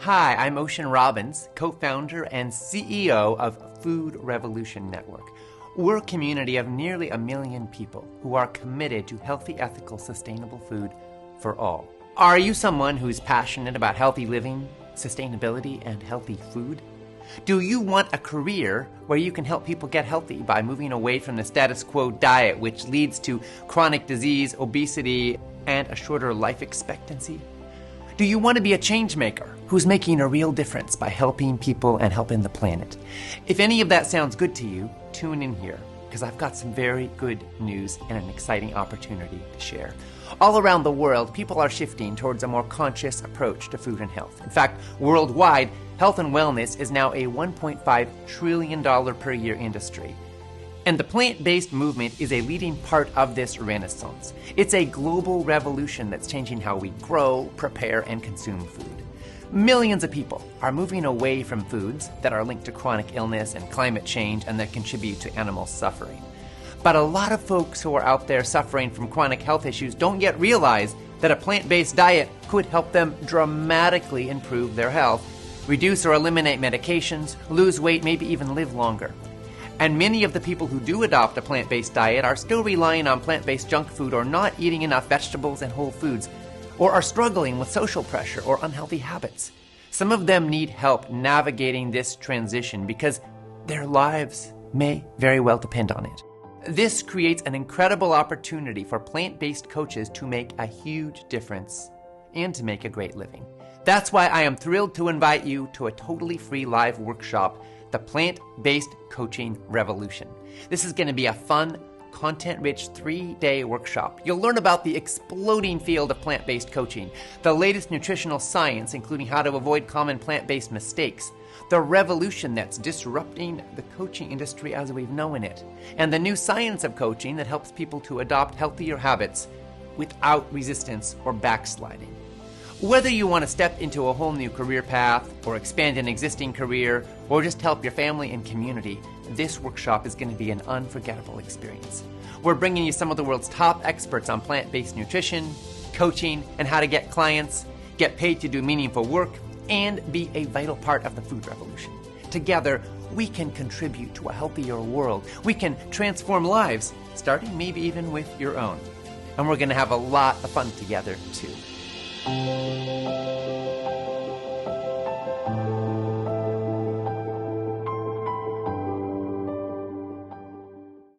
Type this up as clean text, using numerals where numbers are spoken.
Hi, I'm Ocean Robbins, co-founder and CEO of Food Revolution Network. We're a community of nearly 1 million people who are committed to healthy, ethical, sustainable food for all. Are you someone who's passionate about healthy living, sustainability, and healthy food? Do you want a career where you can help people get healthy by moving away from the status quo diet, which leads to chronic disease, obesity, and a shorter life expectancy? Do you want to be a change maker who's making a real difference by helping people and helping the planet? If any of that sounds good to you, tune in here, because I've got some very good news and an exciting opportunity to share. All around the world, people are shifting towards a more conscious approach to food and health. In fact, worldwide, health and wellness is now a $1.5 trillion per year industry. And the plant-based movement is a leading part of this renaissance. It's a global revolution that's changing how we grow, prepare, and consume food. Millions of people are moving away from foods that are linked to chronic illness and climate change and that contribute to animal suffering. But a lot of folks who are out there suffering from chronic health issues don't yet realize that a plant-based diet could help them dramatically improve their health, reduce or eliminate medications, lose weight, maybe even live longer. And many of the people who do adopt a plant-based diet are still relying on plant-based junk food or not eating enough vegetables and whole foods, or are struggling with social pressure or unhealthy habits. Some of them need help navigating this transition because their lives may very well depend on it. This creates an incredible opportunity for plant-based coaches to make a huge difference and to make a great living. That's why I am thrilled to invite you to a totally free live workshop, the Plant-Based Coaching Revolution. This is going to be a fun, content-rich 3-day workshop. You'll learn about the exploding field of plant-based coaching, the latest nutritional science, including how to avoid common plant-based mistakes, the revolution that's disrupting the coaching industry as we've known it, and the new science of coaching that helps people to adopt healthier habits without resistance or backsliding. Whether you want to step into a whole new career path, or expand an existing career, or just help your family and community, this workshop is going to be an unforgettable experience. We're bringing you some of the world's top experts on plant-based nutrition, coaching, and how to get clients, get paid to do meaningful work, and be a vital part of the food revolution. Together, we can contribute to a healthier world. We can transform lives, starting maybe even with your own. And we're going to have a lot of fun together, too.